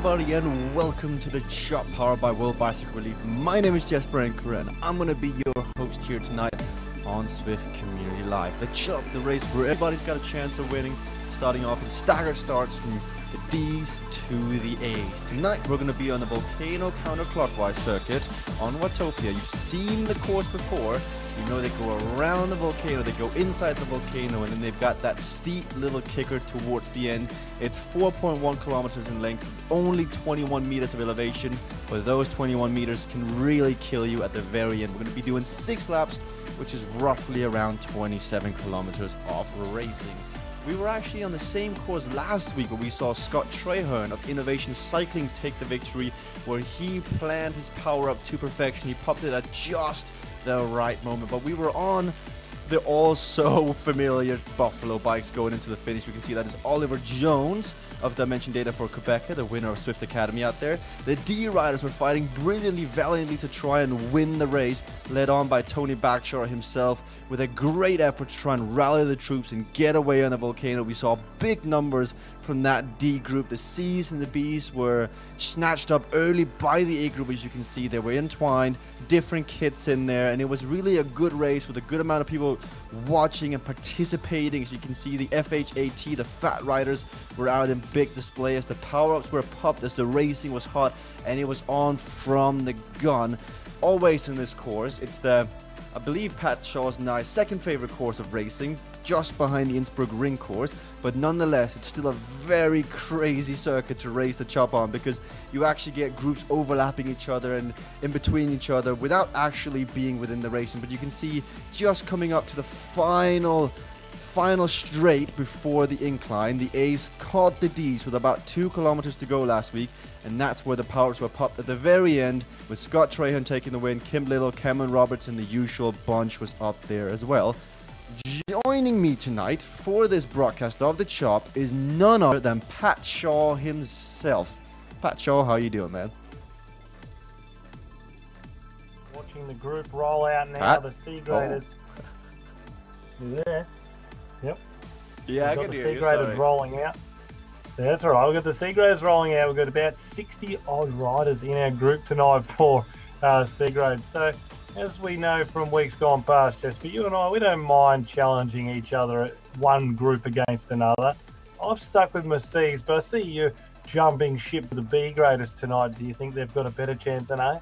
everybody, and welcome to the Chop powered by World Bicycle Relief. My name is Jesper Anker, and I'm going to be your host here tonight on Zwift Community Live. The Chop, the race where everybody's got a chance of winning, starting off in staggered starts from the D's to the A's. Tonight we're going to be on the volcano counterclockwise circuit on Watopia. You've seen the course before. You know they go around the volcano, they go inside the volcano, and then they've got that steep little kicker towards the end. It's 4.1 kilometers in length, only 21 meters of elevation, but those 21 meters can really kill you at the very end. We're going to be doing 6 laps, which is roughly around 27 kilometers of racing. We were actually on the same course last week where we saw Scott Traherne of Innovation Cycling take the victory, where he planned his power up to perfection. He popped it at just the right moment, but we were on the also familiar Buffalo bikes going into the finish. We can see that is Oliver Jones of Dimension Data for Quebec, the winner of Zwift Academy out there. The D riders were fighting brilliantly, valiantly to try and win the race, led on by Tony Backshore himself with a great effort to try and rally the troops and get away on the volcano. We saw big numbers from that D group. The C's and the B's were snatched up early by the A group. As you can see, they were entwined, different kits in there, and it was really a good race with a good amount of people watching and participating. As you can see, the FHAT, the fat riders, were out in big display as the power-ups were popped, as the racing was hot, and it was on from the gun. Always in this course, it's the, I believe, Pat Shaw's and I's second favorite course of racing, just behind the Innsbruck Ring course, but nonetheless it's still a very crazy circuit to race the Chop on, because you actually get groups overlapping each other and in between each other without actually being within the racing. But you can see just coming up to the final straight before the incline, the A's caught the D's with about 2 kilometers to go last week, and that's where the powers were popped at the very end, with Scott Traherne taking the win. Kim Little, Cameron Roberts, and the usual bunch was up there as well. Joining me tonight for this broadcast of the Chop is none other than Pat Shaw himself. Pat Shaw, how you doing, man? Watching the group roll out now, Pat? the C graders. You there? Yep. Yeah, I We've can got the hear C you, graders sorry. rolling out. Yeah, that's all right. We've got the C graders rolling out. We've got about 60 odd riders in our group tonight for C grades. So, as we know from weeks gone past, Jesper, you and I, we don't mind challenging each other, one group against another. I've stuck with my C's, but I see you jumping ship to the B graders tonight. Do you think they've got a better chance than A?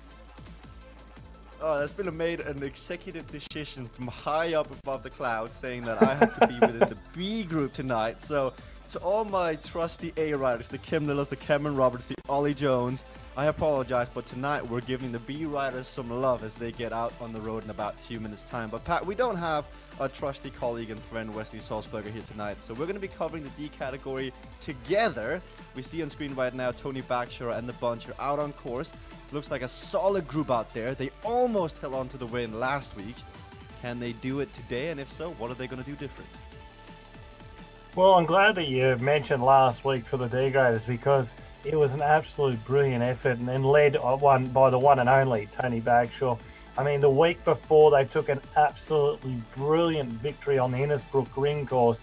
Oh, that's been made an executive decision from high up above the clouds, saying that I have to be within the B group tonight. So, to all my trusty A riders, the Kim Lillis, the Cameron Roberts, the Ollie Jones, I apologize, but tonight we're giving the B riders some love as they get out on the road in about 2 minutes' time. But Pat, we don't have our trusty colleague and friend Wesley Salzberger here tonight, so we're going to be covering the D category together. We see on screen right now Tony Backshore and the bunch are out on course. Looks like a solid group out there. They almost held on to the win last week. Can they do it today? And if so, what are they going to do different? Well, I'm glad that you mentioned last week for the D graders, because it was an absolute brilliant effort, and then led by the one and only Tony Bagshaw. I mean, the week before they took an absolutely brilliant victory on the Innisbrook Ring course,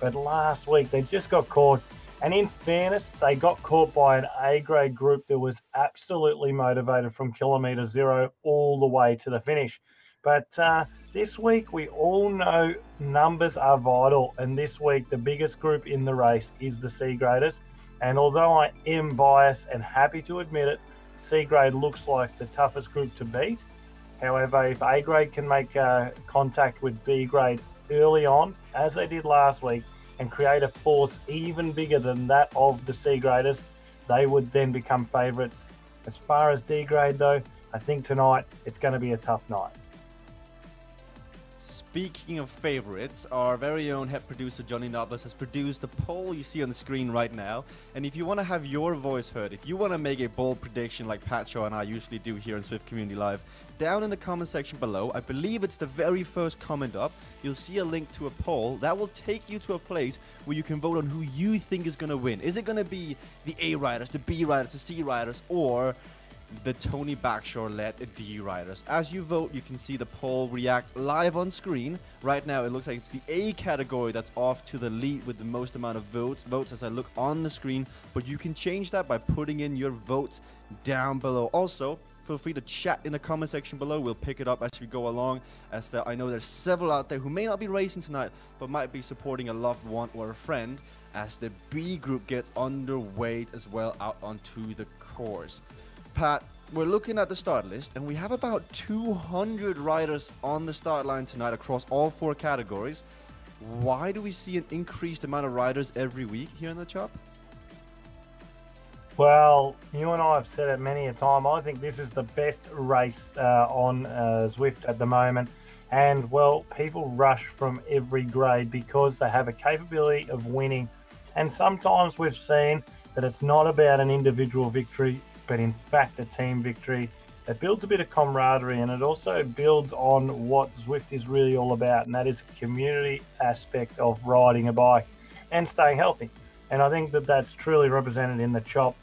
but last week they just got caught. And in fairness, they got caught by an A-grade group that was absolutely motivated from kilometre zero all the way to the finish. But this week, we all know numbers are vital, and this week the biggest group in the race is the C-graders. And although I am biased and happy to admit it, C-grade looks like the toughest group to beat. However, if A-grade can make contact with B-grade early on, as they did last week, and create a force even bigger than that of the C-graders, they would then become favourites. As far as D-grade though, I think tonight it's going to be a tough night. Speaking of favorites, our very own head producer Johnny Nobles has produced a poll you see on the screen right now. And if you want to have your voice heard, if you want to make a bold prediction like Pat Shaw and I usually do here on Zwift Community Live, down in the comment section below, I believe it's the very first comment up, you'll see a link to a poll that will take you to a place where you can vote on who you think is going to win. Is it going to be the A riders, the B riders, the C riders, or the Tony Backshore-led D riders. As you vote, you can see the poll react live on screen. Right now, it looks like it's the A category that's off to the lead with the most amount of votes as I look on the screen. But you can change that by putting in your votes down below. Also, feel free to chat in the comment section below. We'll pick it up as we go along, as I know there's several out there who may not be racing tonight, but might be supporting a loved one or a friend as the B group gets underway as well out onto the course. Pat, we're looking at the start list, and we have about 200 riders on the start line tonight across all 4 categories. Why do we see an increased amount of riders every week here in the Chop? Well, you and I have said it many a time. I think this is the best race on Zwift at the moment. And, well, people rush from every grade because they have a capability of winning. And sometimes we've seen that it's not about an individual victory, but in fact a team victory. It builds a bit of camaraderie, and it also builds on what Zwift is really all about, and that is a community aspect of riding a bike and staying healthy. And I think that that's truly represented in the Chop,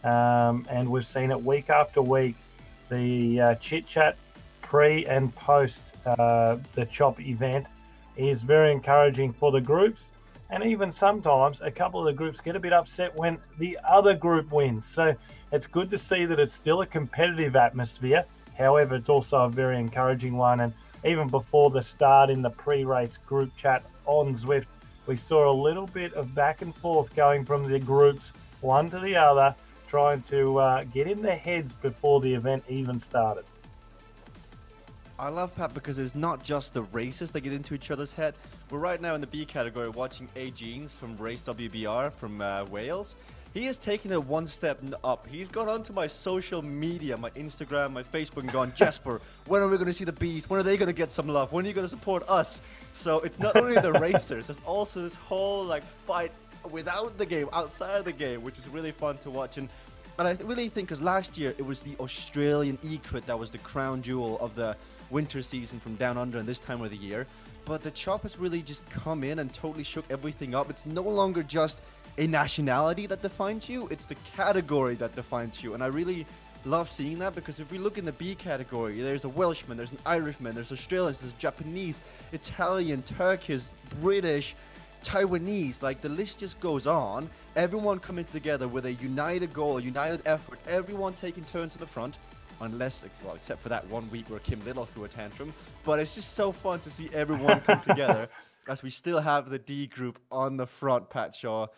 and we've seen it week after week. The chit-chat pre and post the Chop event is very encouraging for the groups. And even sometimes a couple of the groups get a bit upset when the other group wins. So it's good to see that it's still a competitive atmosphere. However, it's also a very encouraging one. And even before the start in the pre-race group chat on Zwift, we saw a little bit of back and forth going from the groups, one to the other, trying to get in their heads before the event even started. I love Pat because it's not just the racers that get into each other's head. We're right now in the B category watching A. Jeans from Race WBR from Wales. He has taken it one step up. He's gone onto my social media, my Instagram, my Facebook, and gone, Jesper, when are we going to see the Bees? When are they going to get some love? When are you going to support us? So it's not only the racers, there's also this whole like fight without the game, outside of the game, which is really fun to watch. And I really think because last year it was the Australian Ecrit that was the crown jewel of the winter season from down under and this time of the year. But the Chop has really just come in and totally shook everything up. It's no longer just a nationality that defines you, it's the category that defines you. And I really love seeing that, because if we look in the B category, there's a Welshman, there's an Irishman, there's Australians, there's Japanese, Italian, Turkish, British, Taiwanese, like the list just goes on. Everyone coming together with a united goal, a united effort, everyone taking turns to the front. Unless, well, except for that 1 week where Kim Little threw a tantrum. But it's just so fun to see everyone come together as we still have the D group on the front, Pat Shaw.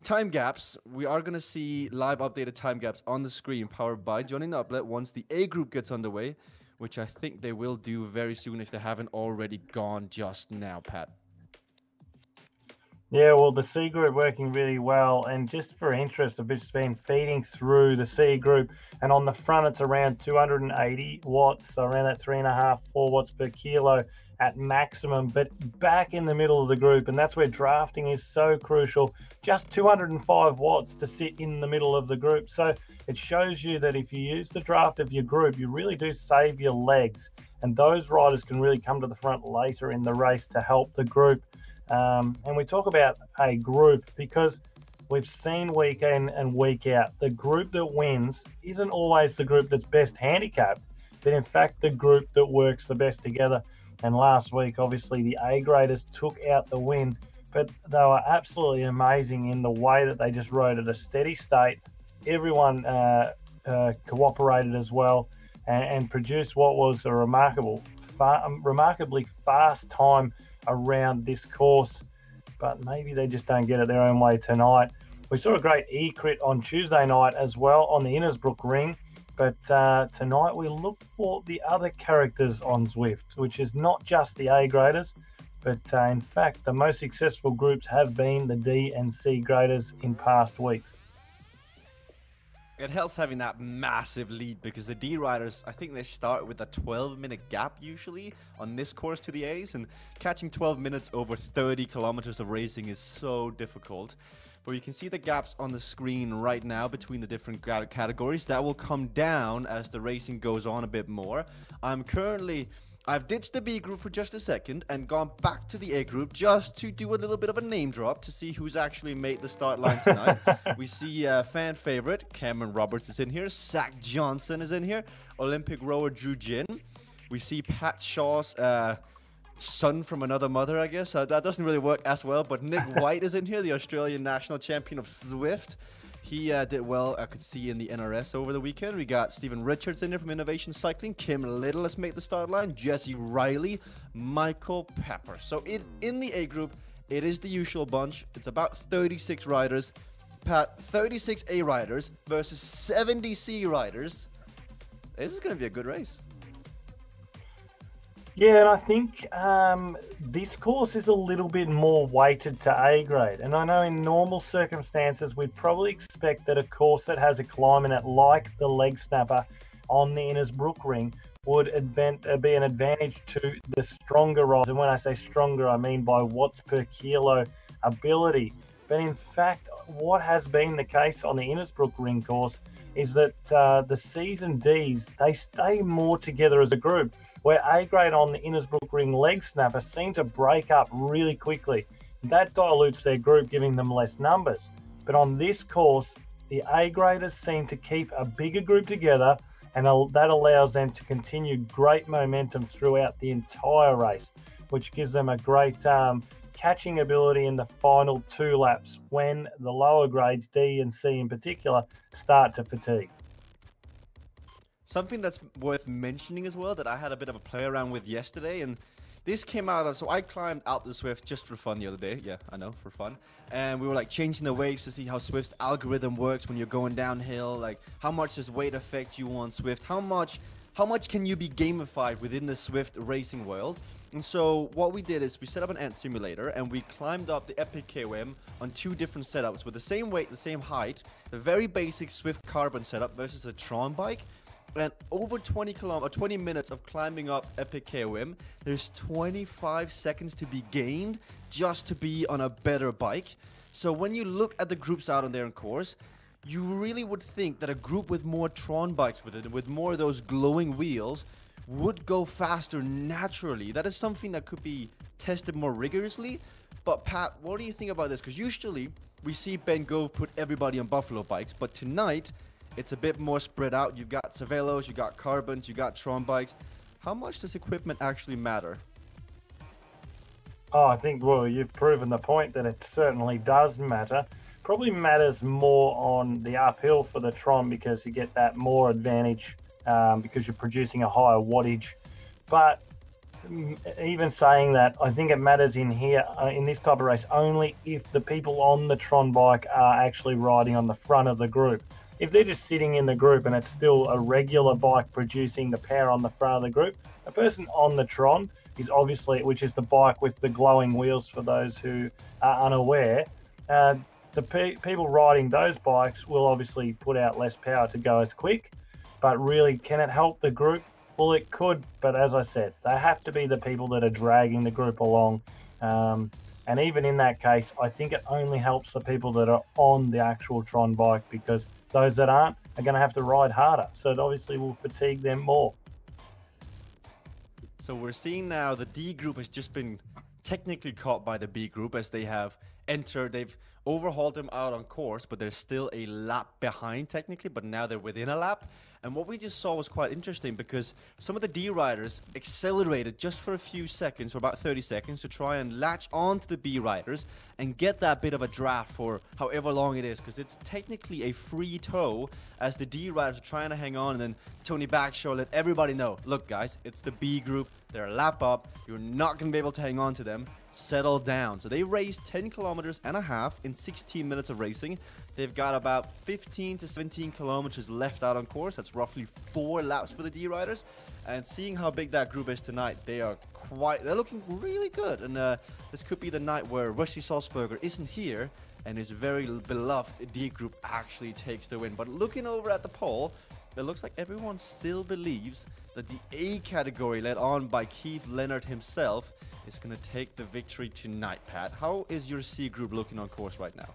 Time gaps, we are going to see live updated time gaps on the screen powered by Johnny Nublet once the A group gets underway, which I think they will do very soon if they haven't already gone just now, Pat. Yeah, well, the C group working really well, and just for interest, I've just been feeding through the C group, and on the front it's around 280 watts, so around that 3.5, 4 watts per kilo at maximum, but back in the middle of the group, and that's where drafting is so crucial, just 205 watts to sit in the middle of the group. So it shows you that if you use the draft of your group, you really do save your legs, and those riders can really come to the front later in the race to help the group. And we talk about a group because we've seen week in and week out, the group that wins isn't always the group that's best handicapped, but in fact the group that works the best together. And last week, obviously, the A graders took out the win, but they were absolutely amazing in the way that they just rode at a steady state. Everyone cooperated as well and produced what was a remarkably fast time around this course, but maybe they just don't get it their own way tonight. We saw a great E-crit on Tuesday night as well on the Innisbrook ring, but tonight we look for the other characters on Zwift, which is not just the A graders, but in fact the most successful groups have been the D and C graders in past weeks. It helps having that massive lead because the D riders, I think they start with a 12-minute gap usually on this course to the A's, and catching 12 minutes over 30 kilometers of racing is so difficult. But you can see the gaps on the screen right now between the different categories. That will come down as the racing goes on a bit more. I'm currently I've ditched the B group for just a second and gone back to the A group just to do a little bit of a name drop to see who's actually made the start line tonight. We see fan favorite Cameron Roberts is in here, Zach Johnson is in here, Olympic rower Drew Jin. We see Pat Shaw's son from another mother, I guess. That doesn't really work as well, but Nick White is in here, the Australian national champion of Zwift. He did well, I could see, in the NRS over the weekend. We got Stephen Richards in there from Innovation Cycling. Kim Little has made the start line. Jesse Riley, Michael Pepper. So in the A group, it is the usual bunch. It's about 36 riders. Pat, 36 A riders versus 70 C riders. This is going to be a good race. Yeah, and I think this course is a little bit more weighted to A grade. And I know in normal circumstances, we'd probably expect that a course that has a climb in it, like the leg snapper on the Innisbrook ring, would be an advantage to the stronger riders. And when I say stronger, I mean by watts per kilo ability. But in fact, what has been the case on the Innisbrook ring course is that the C's and D's, they stay more together as a group, where A grade on the Innisbrook ring leg snapper seem to break up really quickly. That dilutes their group, giving them less numbers. But on this course, the A graders seem to keep a bigger group together, and that allows them to continue great momentum throughout the entire race, which gives them a great catching ability in the final 2 laps when the lower grades, D and C in particular, start to fatigue. Something that's worth mentioning as well that I had a bit of a play around with yesterday, and this came out of, so I climbed out the Zwift just for fun the other day. Yeah, I know, for fun. And we were like changing the weights to see how Zwift's algorithm works when you're going downhill, like how much does weight affect you on Zwift, how much can you be gamified within the Zwift racing world. And so what we did is we set up an ant simulator and we climbed up the Epic KOM on 2 different setups with the same weight, the same height, the very basic Zwift carbon setup versus a Tron bike. And over 20 minutes of climbing up Epic KOM, there's 25 seconds to be gained just to be on a better bike. So when you look at the groups out on there in course, you really would think that a group with more Tron bikes with it, with more of those glowing wheels, would go faster naturally. That is something that could be tested more rigorously. But Pat, what do you think about this? Because usually we see Ben Gove put everybody on Buffalo bikes, but tonight it's a bit more spread out. You've got Cervelos, you got Carbons, you got Tron bikes. How much does equipment actually matter? Oh, I think, well, you've proven the point that it certainly does matter. Probably matters more on the uphill for the Tron because you get that more advantage because you're producing a higher wattage. But even saying that, I think it matters in here, in this type of race, only if the people on the Tron bike are actually riding on the front of the group. If they're just sitting in the group and it's still a regular bike producing the power on the front of the group, a person on the Tron is obviously, which is the bike with the glowing wheels for those who are unaware, the people riding those bikes will obviously put out less power to go as quick. But really, can it help the group? Well, it could, but as I said, they have to be the people that are dragging the group along. And even in that case, I think it only helps the people that are on the actual Tron bike, because those that aren't are going to have to ride harder. So it obviously will fatigue them more. So we're seeing now the D group has just been technically caught by the B group as they have entered. They've overhauled them out on course, but they're still a lap behind technically, but now they're within a lap. And what we just saw was quite interesting because some of the D riders accelerated just for a few seconds, or about 30 seconds, to try and latch onto the B riders and get that bit of a draft for however long it is, because it's technically a free tow as the D riders are trying to hang on. And then Tony Bagshaw let everybody know, look guys, it's the B group, they're a lap up, you're not going to be able to hang on to them, settle down. So they raced 10 kilometers and a half in 16 minutes of racing. They've got about 15 to 17 kilometers left out on course. That's roughly 4 laps for the D riders. And seeing how big that group is tonight, they're looking really good. And this could be the night where Rusty Salzberger isn't here and his very beloved D group actually takes the win. But looking over at the poll, it looks like everyone still believes that the A category, led on by Keith Leonard himself, is going to take the victory tonight. Pat, how is your C group looking on course right now?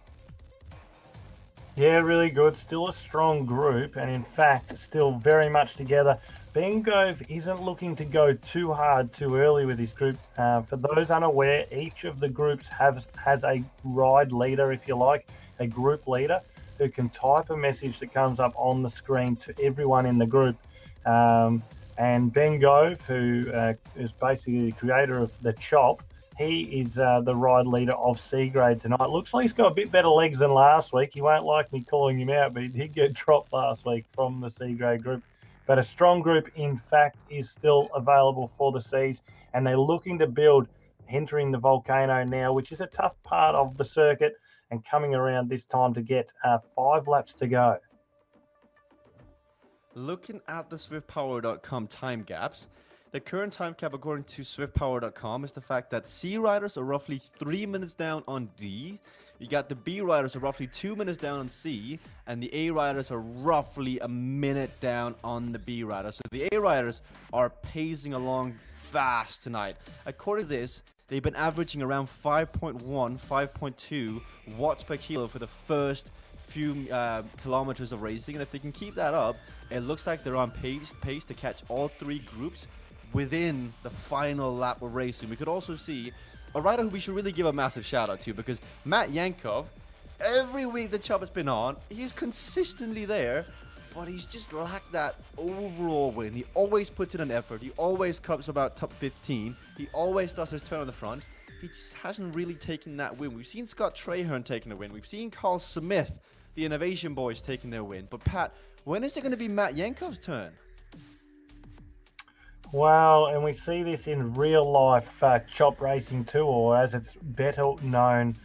Yeah, really good. Still a strong group, and in fact, still very much together. Ben Gove isn't looking to go too hard too early with his group. For those unaware, each of the groups has a ride leader, if you like, a group leader who can type a message that comes up on the screen to everyone in the group. And Ben Gove, who is basically the creator of the Chop, he is the ride leader of C grade tonight. Looks like he's got a bit better legs than last week. He won't like me calling him out, but he did get dropped last week from the C grade group. But a strong group, in fact, is still available for the Cs, and they're looking to build entering the volcano now, which is a tough part of the circuit, and coming around this time to get 5 laps to go. Looking at the SwiftPower.com time gaps, the current time cap according to SwiftPower.com is the fact that C riders are roughly 3 minutes down on D, you got the B riders are roughly 2 minutes down on C, and the A riders are roughly a minute down on the B riders. So the A riders are pacing along fast tonight. According to this, they've been averaging around 5.1, 5.2 watts per kilo for the first few kilometers of racing, and if they can keep that up, it looks like they're on pace to catch all 3 groups within the final lap of racing. We could also see a rider who we should really give a massive shout out to, because Matt Yankov, every week the Chop has been on, he's consistently there, but he's just lacked that overall win. He always puts in an effort, he always comes about top 15, he always does his turn on the front. He just hasn't really taken that win. We've seen Scott Traherne taking a win, we've seen Carl Smith, the Innovation Boys, taking their win, but Pat, when is it going to be Matt Yankov's turn? Well, and we see this in real life Chop Racing Tour, or as it's better known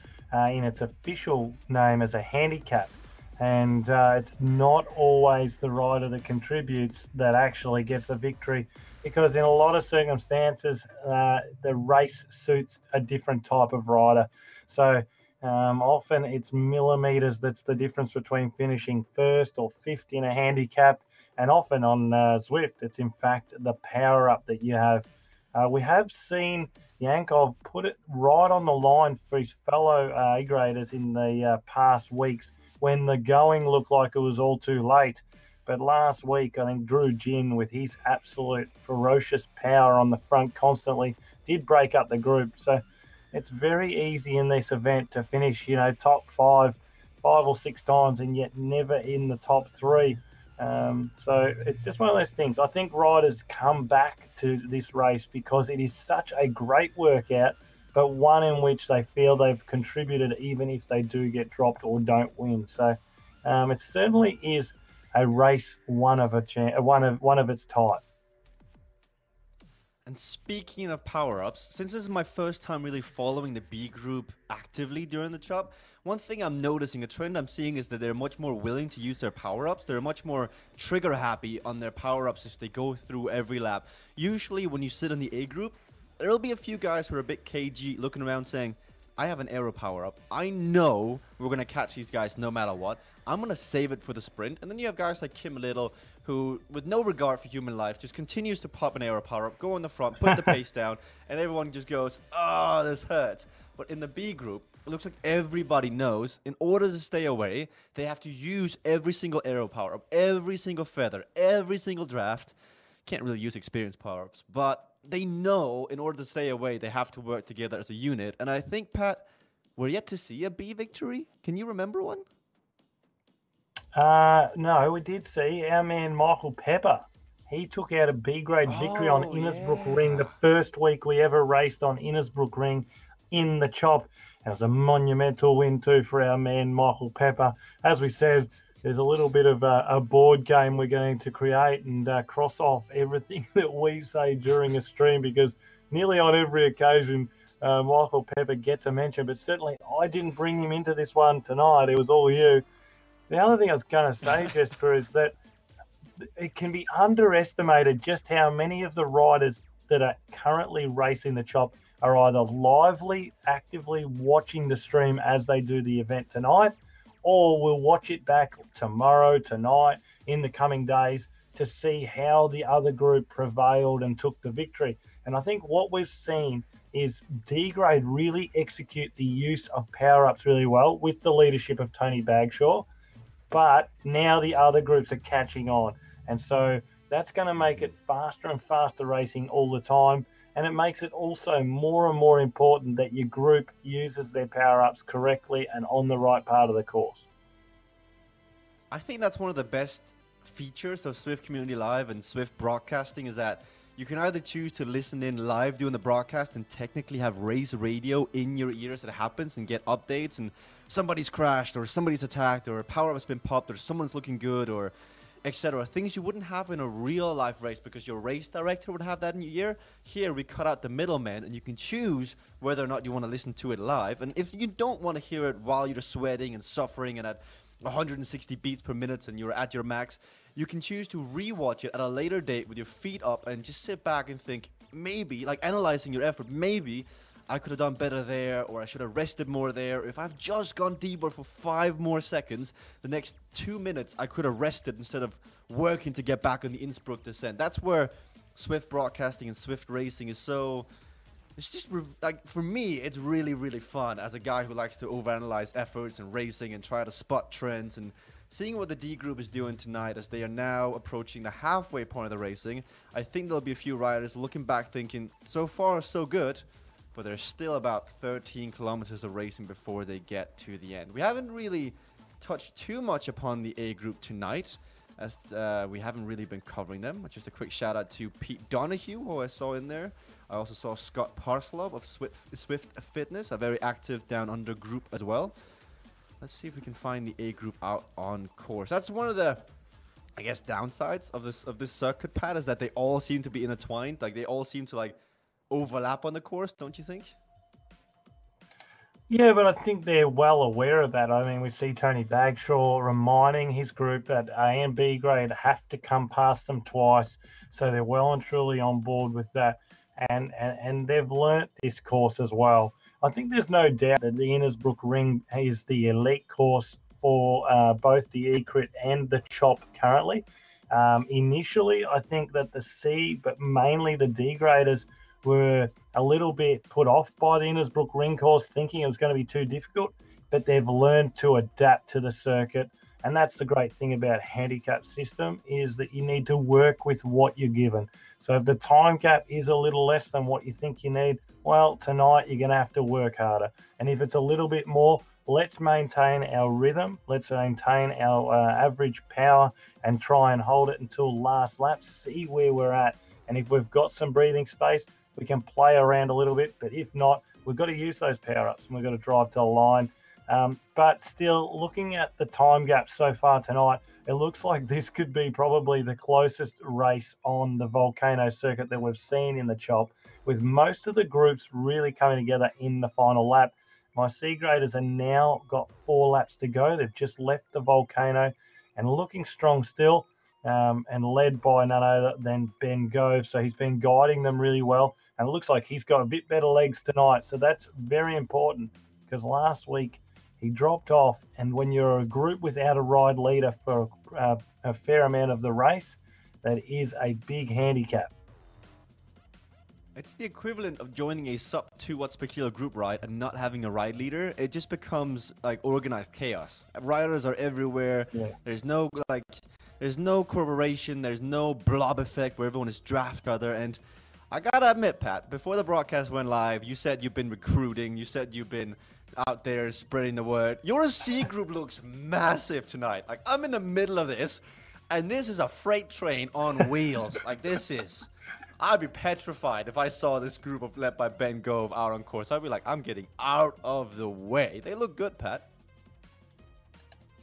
in its official name as a handicap. And it's not always the rider that contributes that actually gets the victory, because in a lot of circumstances, the race suits a different type of rider. So often it's millimeters that's the difference between finishing first or fifth in a handicap. And often on Zwift, it's in fact the power up that you have. We have seen Yankov put it right on the line for his fellow A-graders in the past weeks when the going looked like it was all too late. But last week, I think Drew Gin, with his absolute ferocious power on the front constantly, did break up the group. So it's very easy in this event to finish, top 5 or 6 times and yet never in the top 3. So it's just one of those things. I think riders come back to this race because it is such a great workout, but one in which they feel they've contributed even if they do get dropped or don't win. So it certainly is a race one of its type. And speaking of power-ups, since this is my first time really following the B group actively during the Chop, one thing I'm noticing, a trend I'm seeing, is that they're much more willing to use their power-ups. They're much more trigger-happy on their power-ups as they go through every lap. Usually when you sit in the A group, there'll be a few guys who are a bit cagey looking around saying, I have an aero power-up. I know we're going to catch these guys no matter what. I'm going to save it for the sprint. And then you have guys like Kim Little, who, with no regard for human life, just continues to pop an aero power-up, go in the front, put the pace down, and everyone just goes, oh, this hurts. But in the B group, it looks like everybody knows in order to stay away, they have to use every single aero power-up, every single feather, every single draft. Can't really use experience power-ups, but they know in order to stay away, they have to work together as a unit. And I think, Pat, we're yet to see a B victory. Can you remember one? No, we did see our man Michael Pepper. He took out a B grade victory on Innisbrook Ring, the first week we ever raced on Innisbrook Ring in the Chop. It was a monumental win too for our man Michael Pepper. As we said, there's a little bit of a board game we're going to create and cross off everything that we say during a stream, because nearly on every occasion Michael Pepper gets a mention, but certainly I didn't bring him into this one tonight. It was all you. The other thing I was going to say, Jesper, is that it can be underestimated just how many of the riders that are currently racing the Chop are either actively watching the stream as they do the event tonight, or we'll watch it back tomorrow, tonight, in the coming days to see how the other group prevailed and took the victory. And I think what we've seen is D-grade really execute the use of power-ups really well with the leadership of Tony Bagshaw. but now the other groups are catching on. And so that's going to make it faster and faster racing all the time. And it makes it also more and more important that your group uses their power-ups correctly and on the right part of the course. I think that's one of the best features of Zwift Community Live and Zwift broadcasting is that you can either choose to listen in live during the broadcast and technically have race radio in your ears as it happens and get updates and somebody's crashed or somebody's attacked or a power-up has been popped or someone's looking good or etc. Things you wouldn't have in a real life race because your race director would have that in your ear. Here we cut out the middleman and you can choose whether or not you want to listen to it live. And if you don't want to hear it while you're sweating and suffering and at 160 beats per minute and you're at your max, you can choose to rewatch it at a later date with your feet up and just sit back and think, maybe, like analyzing your effort, maybe I could have done better there, or I should have rested more there. If I've just gone deeper for 5 more seconds, the next 2 minutes I could have rested instead of working to get back on the Innsbruck descent. That's where Zwift broadcasting and Zwift racing is so... It's just, like, for me, it's really, really fun as a guy who likes to overanalyze efforts and racing and try to spot trends and seeing what the D group is doing tonight as they are now approaching the halfway point of the racing. I think there'll be a few riders looking back thinking, so far, so good, but there's still about 13 kilometers of racing before they get to the end. We haven't really touched too much upon the A group tonight, as we haven't really been covering them. Just a quick shout out to Pete Donahue, who I saw in there. I also saw Scott Parslov of Zwift Fitness, a very active down under group as well. Let's see if we can find the A group out on course. That's one of the, I guess, downsides of this circuit pad is that they all seem to be intertwined. Like they all seem to like overlap on the course, don't you think? Yeah, but I think they're well aware of that. I mean, we see Tony Bagshaw reminding his group that A and B grade have to come past them twice, so they're well and truly on board with that. And they've learnt this course as well. I think there's no doubt that the Innsbruck Ring is the elite course for both the E-Crit and the Chop currently. Initially, I think that the C, but mainly the D graders, were a little bit put off by the Innsbruck Ring course, thinking it was going to be too difficult, but they've learned to adapt to the circuit. And that's the great thing about handicap system is that you need to work with what you're given. So if the time gap is a little less than what you think you need, well, tonight you're going to have to work harder. And if it's a little bit more, let's maintain our rhythm. Let's maintain our average power and try and hold it until last lap, see where we're at. And if we've got some breathing space, we can play around a little bit. But if not, we've got to use those power-ups and we've got to drive to the line. But still, looking at the time gap so far tonight, it looks like this could be probably the closest race on the Volcano circuit that we've seen in the Chop, with most of the groups really coming together in the final lap. My C graders are now got 4 laps to go. They've just left the Volcano and looking strong still, and led by none other than Ben Gove. So he's been guiding them really well, and it looks like he's got a bit better legs tonight. So that's very important because last week he dropped off, and when you're a group without a ride leader for a fair amount of the race, that is a big handicap. It's the equivalent of joining a sub 2 watts per kilo group ride and not having a ride leader. It just becomes like organized chaos. Riders are everywhere. Yeah. There's no corporation. There's no blob effect where everyone is draft other. And I gotta admit, Pat, before the broadcast went live, you said you've been recruiting. You said you've been out there spreading the word. Your C group looks massive tonight. Like, I'm in the middle of this, and this is a freight train on wheels. Like, this is... I'd be petrified if I saw this group led by Ben Gove out on course. I'd be like, I'm getting out of the way. They look good, Pat.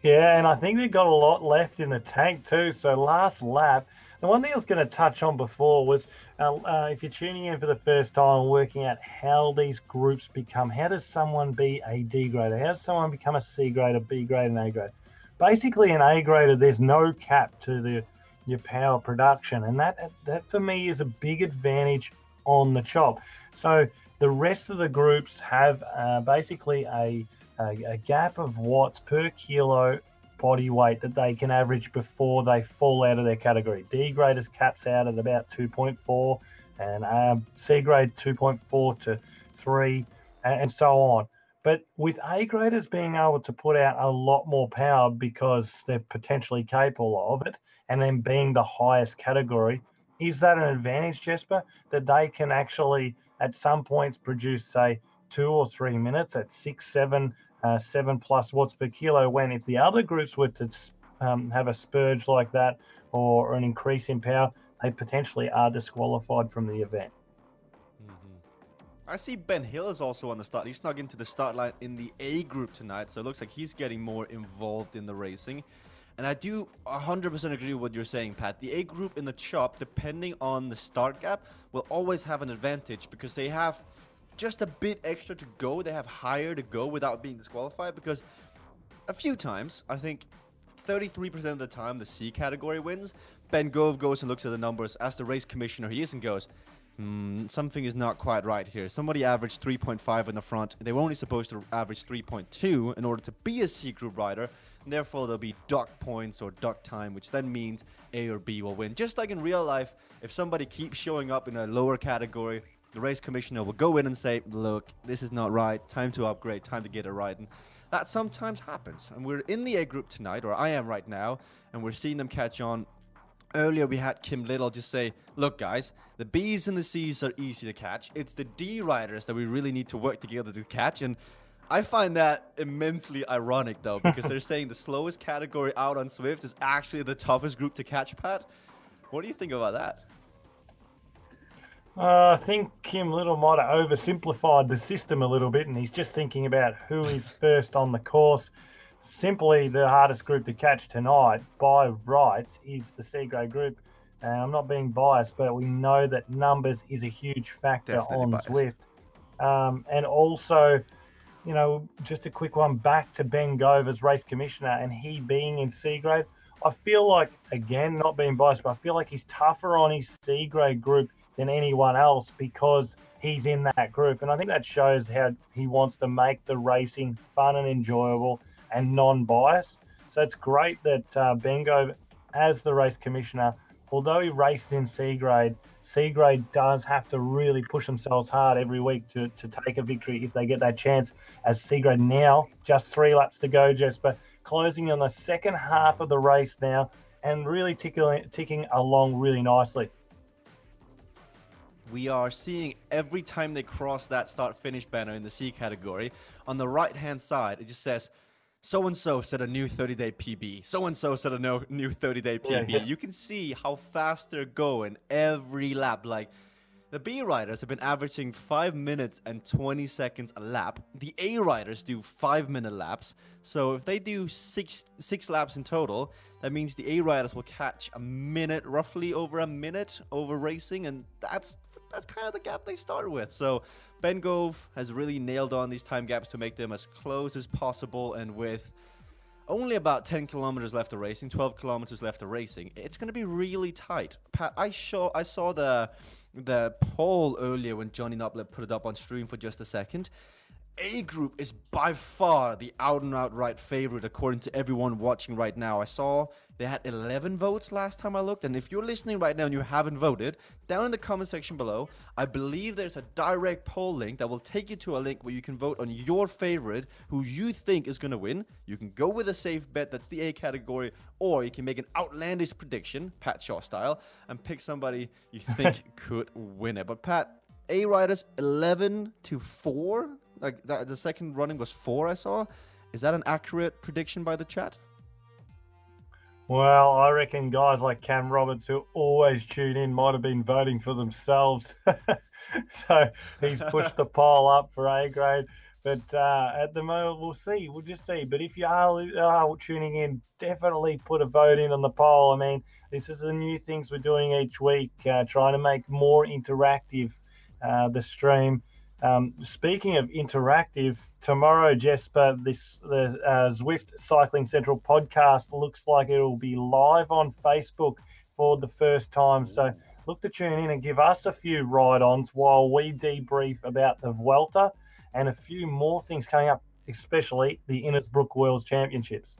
Yeah, and I think they've got a lot left in the tank too. So last lap, the one thing I was going to touch on before was if you're tuning in for the first time, working out how these groups become. How does someone be a D grader? How does someone become a C grader, B grade, and A grade? Basically, an A grader, there's no cap to your power production, and that for me is a big advantage on the Chop. So the rest of the groups have basically a gap of watts per kilo body weight that they can average before they fall out of their category. D graders caps out at about 2.4 and C grade 2.4 to 3 and so on. But with A graders being able to put out a lot more power because they're potentially capable of it, and then being the highest category, is that an advantage, Jesper, that they can actually at some points produce, say, 2 or 3 minutes at 7+ watts per kilo, when if the other groups were to have a spurge like that or an increase in power, they potentially are disqualified from the event. I see Ben Hill is also on the start. He snuck into the start line in the A group tonight, so it looks like he's getting more involved in the racing. And I do 100% agree with what you're saying, Pat. The A group in the chop, depending on the start gap, will always have an advantage because they have just a bit extra to go. They have higher to go without being disqualified, because a few times, I think 33% of the time, the C category wins. Ben Gove goes and looks at the numbers as the race commissioner he is and goes, something is not quite right here. Somebody averaged 3.5 in the front. They were only supposed to average 3.2 in order to be a C group rider. And therefore, there'll be dock points or dock time, which then means A or B will win. Just like in real life, if somebody keeps showing up in a lower category, the race commissioner will go in and say, look, this is not right. Time to upgrade. Time to get it right. And that sometimes happens. And we're in the A group tonight, or I am right now, and we're seeing them catch on. Earlier, we had Kim Little just say, look, guys, the Bs and the Cs are easy to catch. It's the D riders that we really need to work together to catch. And I find that immensely ironic, though, because they're saying the slowest category out on Zwift is actually the toughest group to catch, Pat. What do you think about that? I think Kim Little might have oversimplified the system a little bit, and he's just thinking about who is first on the course. Simply, the hardest group to catch tonight by rights is the C grade group. And I'm not being biased, but we know that numbers is a huge factor Definitely on biased. Zwift. And also, you know, just a quick one back to Ben Gove as race commissioner and he being in C grade. I feel like, again, not being biased, but I feel like he's tougher on his C grade group than anyone else because he's in that group. And I think that shows how he wants to make the racing fun and enjoyable and non-biased. So it's great that Ben Gove, as the race commissioner, although he races in C grade does have to really push themselves hard every week to take a victory if they get that chance. As C grade now, just 3 laps to go, Jesper, closing on the second half of the race now and really ticking along really nicely. We are seeing every time they cross that start-finish banner in the C category, on the right-hand side, it just says, so-and-so set a new 30-day PB. So-and-so set a new 30-day PB. Yeah. You can see how fast they're going every lap. Like, the B riders have been averaging 5 minutes and 20 seconds a lap. The A riders do 5-minute laps. So if they do six laps in total, that means the A riders will catch roughly over a minute over racing, and that's kind of the gap they start with. So Ben Gove has really nailed on these time gaps to make them as close as possible, and with only about 10 kilometers left of racing, 12 kilometers left of racing, it's going to be really tight. Pat, I saw the poll earlier when Johnny Knoblet put it up on stream for just a second. A group is by far the out-and-out right favorite according to everyone watching right now. I saw they had 11 votes last time I looked, and if you're listening right now and you haven't voted, down in the comment section below, I believe there's a direct poll link that will take you to a link where you can vote on your favorite, who you think is going to win. You can go with a safe bet, that's the A category, or you can make an outlandish prediction, Pat Shaw style, and pick somebody you think could win it. But Pat, A riders 11-4. Like the second running was 4, I saw. Is that an accurate prediction by the chat? Well, I reckon guys like Cam Roberts, who always tune in, might have been voting for themselves. So he's pushed the poll up for A grade. But at the moment, we'll see. We'll just see. But if you are tuning in, definitely put a vote in on the poll. I mean, this is the new things we're doing each week, trying to make more interactive the stream. Speaking of interactive, tomorrow, Jesper, the Zwift Cycling Central podcast looks like it will be live on Facebook for the first time. So look to tune in and give us a few ride-ons while we debrief about the Vuelta and a few more things coming up, especially the Innisbrook World Championships.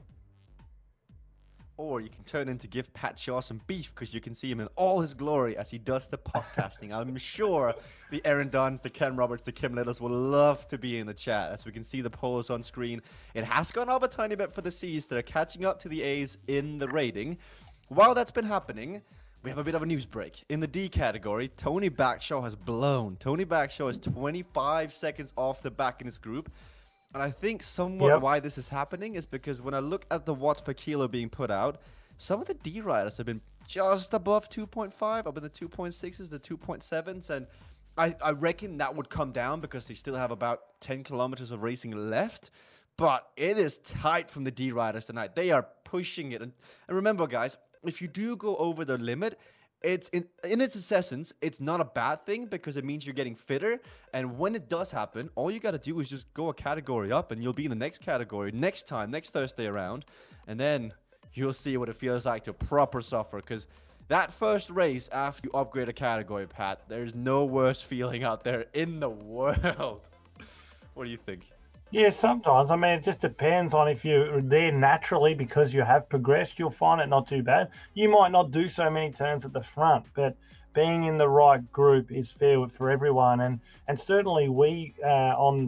or you can turn in to give Pat Shaw some beef because you can see him in all his glory as he does the podcasting. I'm sure the Aaron Duns, the Ken Roberts, the Kim Littles will love to be in the chat as we can see the polls on screen. It has gone up a tiny bit for the C's. They're catching up to the A's in the rating. While that's been happening, we have a bit of a news break. In the D category, Tony Backshaw has blown. Tony Backshaw is 25 seconds off the back in his group. And I think somewhat why this is happening is because when I look at the watts per kilo being put out, some of the D riders have been just above 2.5, up in the 2.6s, the 2.7s, and I reckon that would come down because they still have about 10 kilometers of racing left. But it is tight from the D riders tonight. They are pushing it. And remember, guys, if you do go over the limit, it's in its essence, it's not a bad thing because it means you're getting fitter. And when it does happen, all you got to do is just go a category up and you'll be in the next category next Thursday around. And then you'll see what it feels like to proper suffer, because that first race after you upgrade a category, Pat, there's no worse feeling out there in the world. What do you think? Yeah, sometimes. I mean, it just depends on if you're there naturally because you have progressed. You'll find it not too bad. You might not do so many turns at the front, but being in the right group is fair for everyone. And certainly we on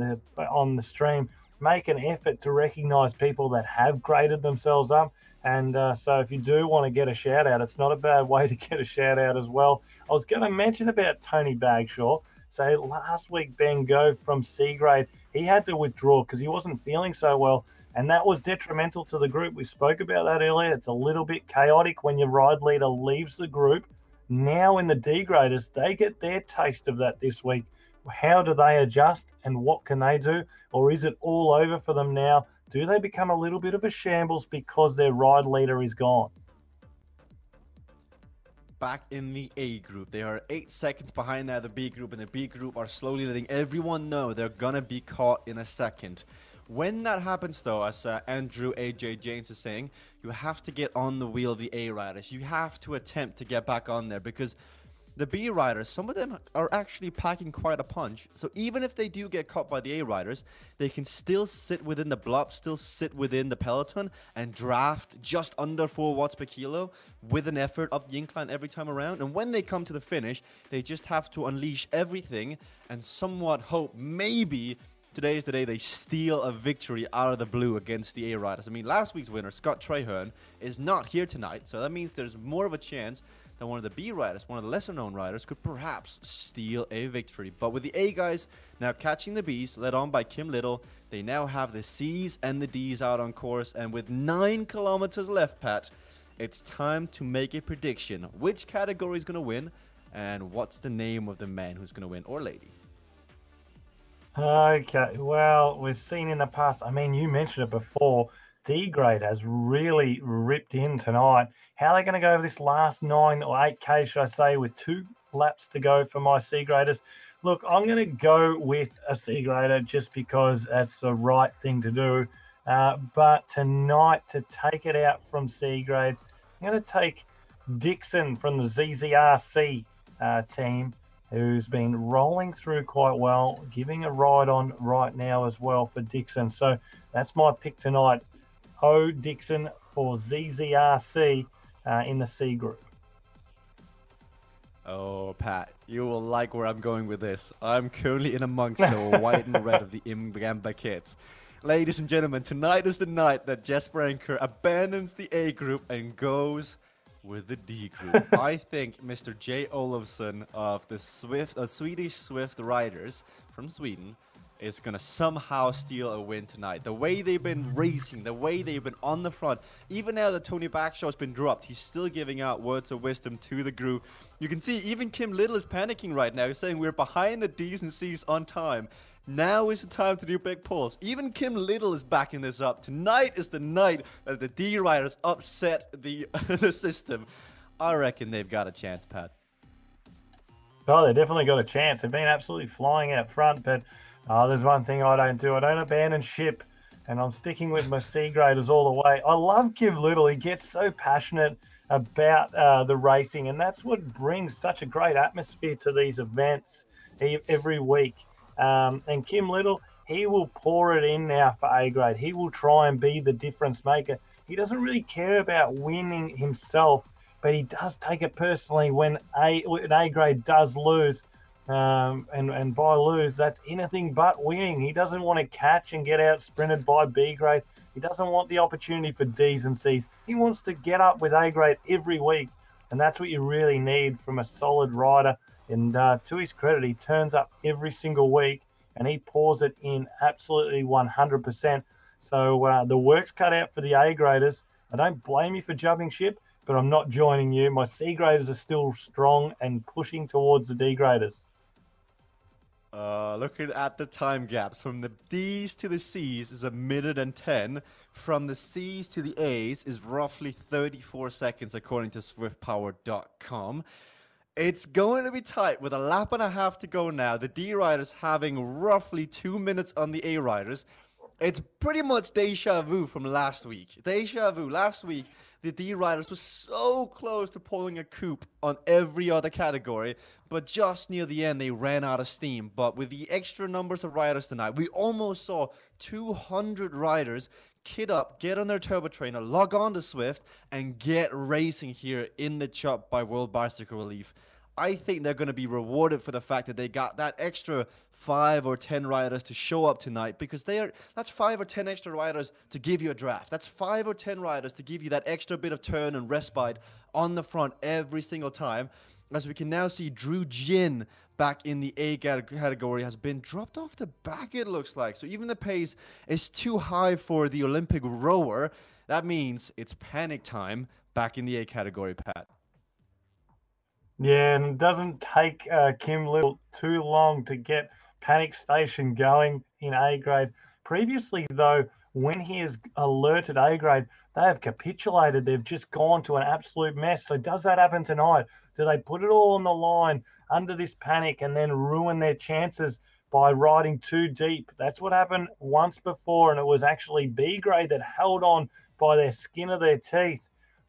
the stream make an effort to recognise people that have graded themselves up. And so if you do want to get a shout out, it's not a bad way to get a shout out as well. I was going to mention about Tony Bagshaw. So last week, Ben Gove from C grade, he had to withdraw because he wasn't feeling so well. And that was detrimental to the group. We spoke about that earlier. It's a little bit chaotic when your ride leader leaves the group. Now in the D graders, they get their taste of that this week. How do they adjust and what can they do? Or is it all over for them now? Do they become a little bit of a shambles because their ride leader is gone? Back in the A group, they are 8 seconds behind now the B group, and the B group are slowly letting everyone know they're gonna be caught in a second. When that happens though, as Andrew AJ James is saying, you have to get on the wheel of the A riders. You have to attempt to get back on there because the B riders, some of them are actually packing quite a punch. So even if they do get caught by the A riders, they can still sit within the blob, still sit within the peloton and draft just under 4 watts per kilo with an effort up the incline every time around. And when they come to the finish, they just have to unleash everything and somewhat hope maybe today is the day they steal a victory out of the blue against the A riders. I mean, last week's winner, Scott Traherne, is not here tonight, so that means there's more of a chance that one of the B riders, one of the lesser known riders, could perhaps steal a victory. But with the A guys now catching the Bs, led on by Kim Little, they now have the Cs and the Ds out on course. And with 9 kilometers left, Pat, it's time to make a prediction. Which category is going to win, and what's the name of the man who's going to win, or lady? Okay, well, we've seen in the past, I mean, you mentioned it before, D grade has really ripped in tonight. How are they going to go over this last 9 or 8K, should I say, with 2 laps to go for my C graders? Look, I'm going to go with a C grader just because that's the right thing to do. But tonight, to take it out from C grade, I'm going to take Dixon from the ZZRC team, who's been rolling through quite well, giving a ride on right now as well for Dixon. So that's my pick tonight. O Dixon for ZZRC in the C group. Oh, Pat, you will like where I'm going with this. I'm currently in amongst the white and red of the Imgamba kit. Ladies and gentlemen, tonight is the night that Jesper Anker abandons the A group and goes with the D group. I think Mr. J. Olofsson of the Swedish Zwift riders from Sweden is going to somehow steal a win tonight. The way they've been racing, the way they've been on the front, even now that Tony Backshaw's been dropped, he's still giving out words of wisdom to the group. You can see even Kim Little is panicking right now. He's saying we're behind the D's and C's on time. Now is the time to do big pulls. Even Kim Little is backing this up. Tonight is the night that the D riders upset the system. I reckon they've got a chance, Pat. Oh, they definitely got a chance. They've been absolutely flying out front, but there's one thing I don't do. I don't abandon ship, and I'm sticking with my C graders all the way. I love Kim Little. He gets so passionate about the racing, and that's what brings such a great atmosphere to these events every week. And Kim Little, he will pour it in now for A grade. He will try and be the difference maker. He doesn't really care about winning himself, but he does take it personally when an A grade does lose. And by lose, that's anything but winning. He doesn't want to catch and get out sprinted by B grade. He doesn't want the opportunity for D's and C's. He wants to get up with A grade every week, and that's what you really need from a solid rider. And to his credit, he turns up every single week, and he pours it in absolutely 100%. So the work's cut out for the A graders. I don't blame you for jumping ship, but I'm not joining you. My C graders are still strong and pushing towards the D graders. Looking at the time gaps, from the D's to the C's is 1:10. From the C's to the A's is roughly 34 seconds, according to SwiftPower.com. It's going to be tight with a lap and a half to go now. The D riders having roughly 2 minutes on the A riders. It's pretty much deja vu from last week. Deja vu. Last week, the D riders were so close to pulling a coup on every other category, but just near the end, they ran out of steam. But with the extra numbers of riders tonight, we almost saw 200 riders kit up, get on their turbo trainer, log on to Zwift, and get racing here in the Chop by World Bicycle Relief. I think they're going to be rewarded for the fact that they got that extra 5 or 10 riders to show up tonight, because that's 5 or 10 extra riders to give you a draft. That's 5 or 10 riders to give you that extra bit of turn and respite on the front every single time. As we can now see, Drew Jin back in the A category has been dropped off the back, it looks like. So even the pace is too high for the Olympic rower. That means it's panic time back in the A category, Pat. Yeah, and it doesn't take Kim Little too long to get Panic Station going in A grade. Previously, though, when he has alerted A grade, they have capitulated. They've just gone to an absolute mess. So does that happen tonight? Do they put it all on the line under this panic and then ruin their chances by riding too deep? That's what happened once before, and it was actually B grade that held on by their skin of their teeth.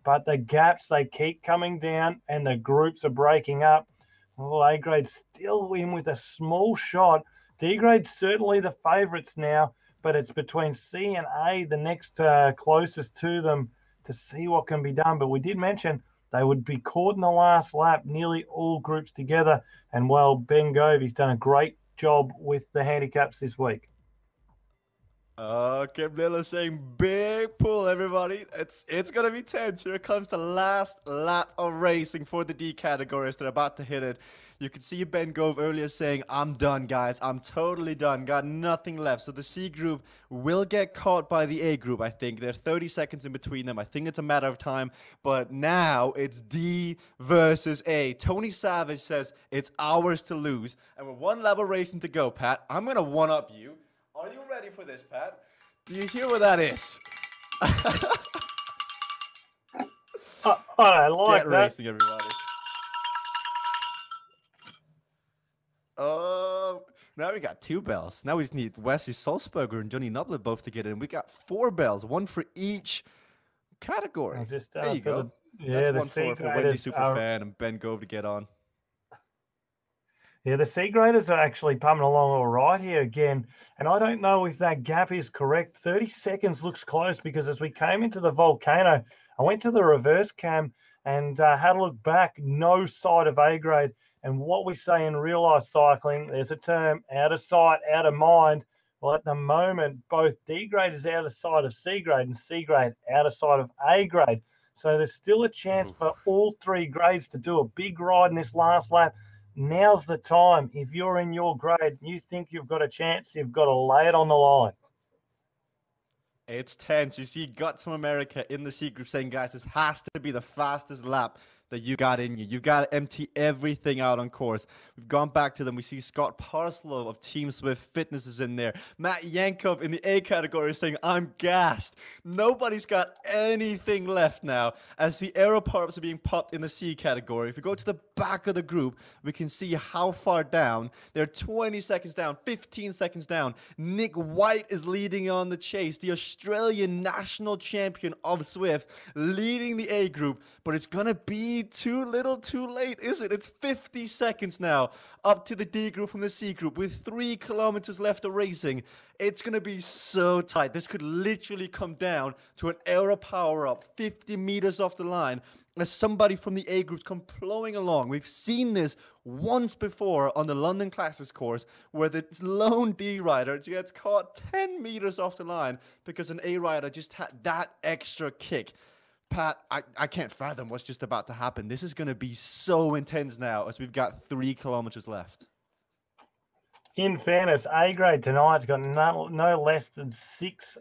But the gaps, they keep coming down and the groups are breaking up. Well, A grade still in with a small shot. D grade certainly the favourites now, but it's between C and A, the next closest to them, to see what can be done. But we did mention they would be caught in the last lap, nearly all groups together. And well, Ben Gove, he's done a great job with the handicaps this week. Kim Lilla saying big pull, everybody. It's going to be tense. Here comes the last lap of racing for the D categories. They're about to hit it. You can see Ben Gove earlier saying, I'm done, guys. I'm totally done. Got nothing left. So the C group will get caught by the A group, I think. There are 30 seconds in between them. I think it's a matter of time. But now it's D versus A. Tony Savage says it's ours to lose. And with one level racing to go, Pat, I'm going to one-up you. Are you ready for this, Pat? Do you hear what that is? I like Get that. racing, everybody. Now we got 2 bells. Now we just need Wesley Salzberger and Johnny Nublet both to get in. We got 4 bells, 1 for each category. There you go. That's 1 for Wendy Superfan and Ben Gove to get on. Yeah, the C graders are actually pumping along all right here again. And I don't know if that gap is correct. 30 seconds looks close, because as we came into the volcano, I went to the reverse cam and had a look back, no sight of A grade. And what we say in real life cycling, there's a term, out of sight, out of mind. Well, at the moment, both D grade is out of sight of C grade and C grade out of sight of A grade. So there's still a chance for all 3 grades to do a big ride in this last lap. Now's the time. If you're in your grade and you think you've got a chance, you've got to lay it on the line. It's tense. You see Guts from America in the C group saying, guys, this has to be the fastest lap that you got in you. You've got to empty everything out on course. We've gone back to them. We see Scott Parslow of Team Zwift Fitness is in there. Matt Yankov in the A category saying, I'm gassed. Nobody's got anything left now as the aero power-ups are being popped in the C category. If we go to the back of the group, we can see how far down. They're 20 seconds down, 15 seconds down. Nick White is leading on the chase, the Australian national champion of Zwift, leading the A group, but it's going to be be too little too late, is it? It's 50 seconds now up to the D group from the C group with 3 kilometers left of racing. It's going to be so tight. This could literally come down to an aero power up 50 meters off the line as somebody from the A groups come plowing along. We've seen this once before on the London Classics course where the lone D rider gets caught 10 meters off the line because an A rider just had that extra kick. Pat, I can't fathom what's just about to happen. This is going to be so intense now as we've got 3 kilometers left. In fairness, A grade tonight's got no less than 6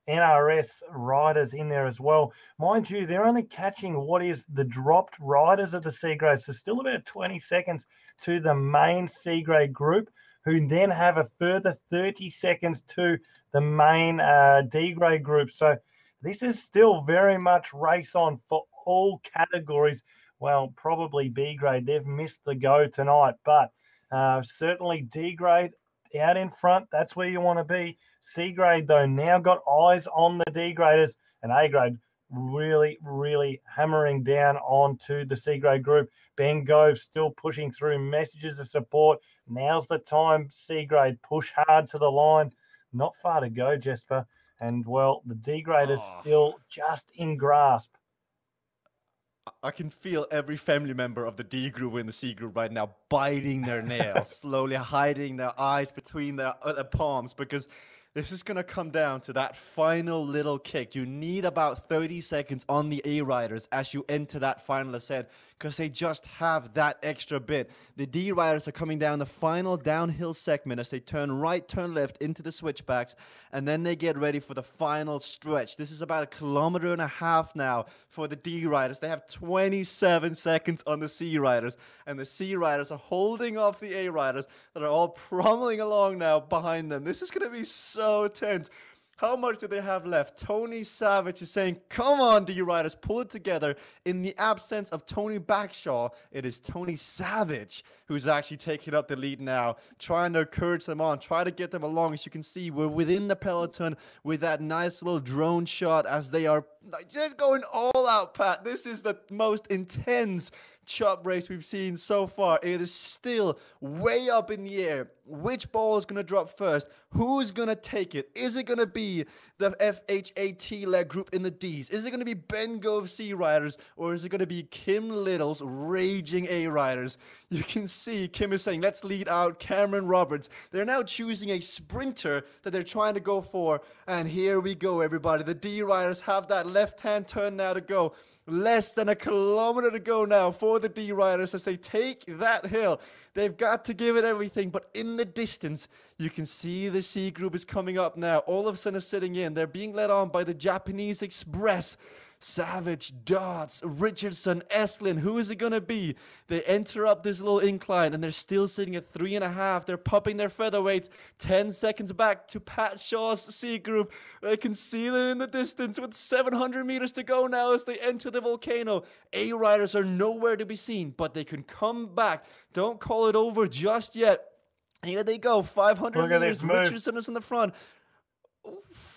NRS riders in there as well. Mind you, they're only catching what is the dropped riders of the C grade, so still about 20 seconds to the main C grade group, who then have a further 30 seconds to the main D grade group. So this is still very much race on for all categories. Well, probably B grade. They've missed the go tonight, but certainly D grade out in front. That's where you want to be. C grade, though, now got eyes on the D graders, and A grade really, really hammering down onto the C grade group. Ben Gove still pushing through messages of support. Now's the time, C grade. Push hard to the line. Not far to go, Jesper. And, well, the D grade is still just in grasp. I can feel every family member of the D group and the C group right now biting their nails, slowly hiding their eyes between their palms, because this is going to come down to that final little kick. You need about 30 seconds on the A riders as you enter that final ascent because they just have that extra bit. The D riders are coming down the final downhill segment as they turn right, turn left into the switchbacks, and then they get ready for the final stretch. This is about 1.5 kilometers now for the D riders. They have 27 seconds on the C riders, and the C riders are holding off the A riders that are all prommeling along now behind them. This is going to be so tense. How much do they have left? Tony Savage is saying, come on, D riders, pull it together. In the absence of Tony Backshaw, it is Tony Savage who's actually taking up the lead now, trying to encourage them on, try to get them along. As you can see, we're within the peloton with that nice little drone shot as they are just going all out, Pat. This is the most intense chop race we've seen so far. It is still way up in the air. Which ball is going to drop first? Who's going to take it? Is it going to be the FHAT-led group in the Ds? Is it going to be Ben Gove C riders? Or is it going to be Kim Little's raging A riders? You can see Kim is saying, let's lead out Cameron Roberts. They're now choosing a sprinter that they're trying to go for. And here we go, everybody. The D riders have that left-hand turn now to go. Less than 1 kilometer to go now for the D riders as they take that hill. They've got to give it everything, but in the distance, you can see the C group is coming up now. All of a sudden sitting in. They're being led on by the Japanese Express. Savage, Dodds, Richardson, Estlin. Who is it going to be? They enter up this little incline, and they're still sitting at 3.5. They're popping their featherweights 10 seconds back to Pat Shaw's C group. I can see them in the distance with 700 meters to go now as they enter the volcano. A riders are nowhere to be seen, but they can come back. Don't call it over just yet. Here they go, 500 meters. Richardson is in the front. Oof.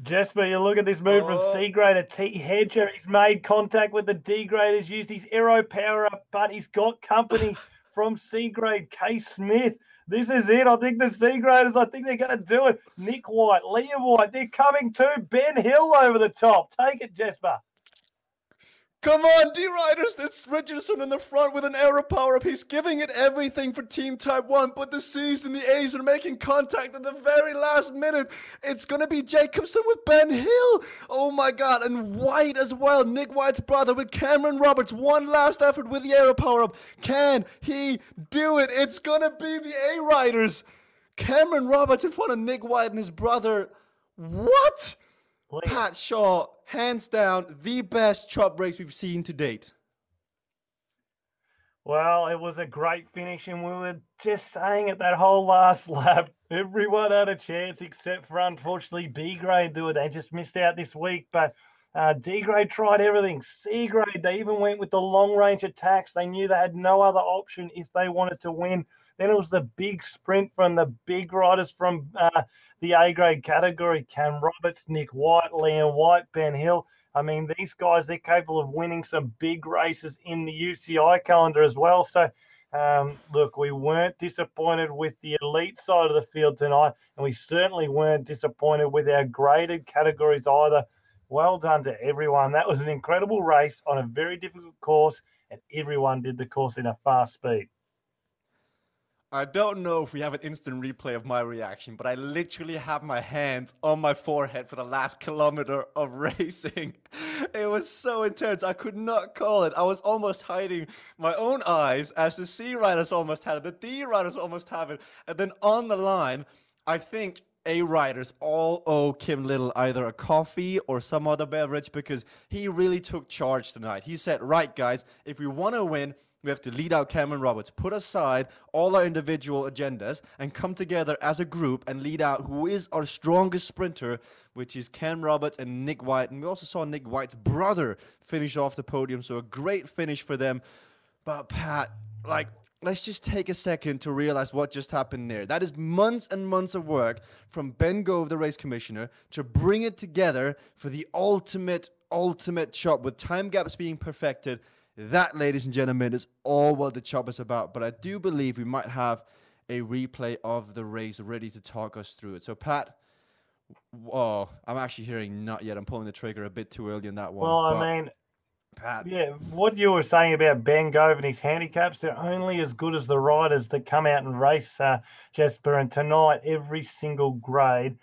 Jesper, you look at this move from C grader T Hedger. He's made contact with the D graders, used his aero power up, but he's got company from C grade K Smith. This is it. I think the C graders, I think they're going to do it. Nick White, Liam White, they're coming too. Ben Hill over the top. Take it, Jesper. Come on, D-Riders, it's Richardson in the front with an aero power-up. He's giving it everything for Team Type 1, but the C's and the A's are making contact at the very last minute. It's going to be Jacobson with Ben Hill. Oh, my God, and White as well. Nick White's brother with Cameron Roberts. One last effort with the aero power-up. Can he do it? It's going to be the A-Riders. Cameron Roberts in front of Nick White and his brother. What? Pat Shaw, hands down, the best chop race we've seen to date. Well, it was a great finish, and we were just saying it that whole last lap. Everyone had a chance except for, unfortunately, B grade. They just missed out this week, but D grade tried everything. C grade, they even went with the long-range attacks. They knew they had no other option if they wanted to win. Then it was the big sprint from the big riders from the A grade category. Cam Roberts, Nick White, Liam White, Ben Hill. I mean, these guys, they're capable of winning some big races in the UCI calendar as well. So, look, we weren't disappointed with the elite side of the field tonight, and we certainly weren't disappointed with our graded categories either. Well done to everyone. That was an incredible race on a very difficult course, and everyone did the course in a fast speed. I don't know if we have an instant replay of my reaction, but I literally have my hands on my forehead for the last kilometer of racing. It was so intense. I could not call it. I was almost hiding my own eyes as the C riders almost had it, the D riders almost have it. And then on the line, I think A riders all owe Kim Little either a coffee or some other beverage because he really took charge tonight. He said, right, guys, if we want to win, we have to lead out Cameron Roberts, put aside all our individual agendas, and come together as a group and lead out who is our strongest sprinter, which is Cam Roberts and Nick White. And we also saw Nick White's brother finish off the podium, so a great finish for them. But Pat, let's just take a second to realize what just happened there. That is months and months of work from Ben Gove, the race commissioner, to bring it together for the ultimate chop with time gaps being perfected. That, ladies and gentlemen, is all what the chop is about. But I do believe we might have a replay of the race ready to talk us through it. So, Pat, I'm actually hearing not yet. I'm pulling the trigger a bit too early on that one. Well, I mean, Pat. Yeah, what you were saying about Ben Gove and his handicaps, they're only as good as the riders that come out and race, Jasper. And tonight, every single grade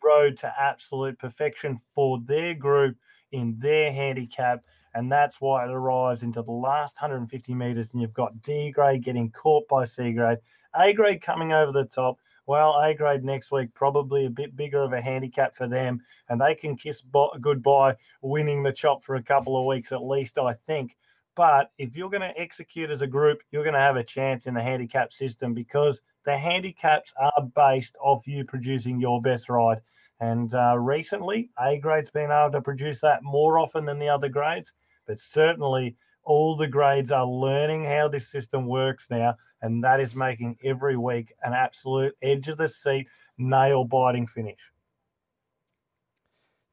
rode to absolute perfection for their group in their handicap. And that's why it arrives into the last 150 metres. And you've got D grade getting caught by C grade, A grade coming over the top. Well, A grade next week, probably a bit bigger of a handicap for them. And they can kiss goodbye winning the chop for a couple of weeks at least, I think. But if you're going to execute as a group, you're going to have a chance in the handicap system because the handicaps are based off you producing your best ride. And recently, A grade's been able to produce that more often than the other grades. But certainly, all the grades are learning how this system works now, and that is making every week an absolute edge of the seat, nail-biting finish.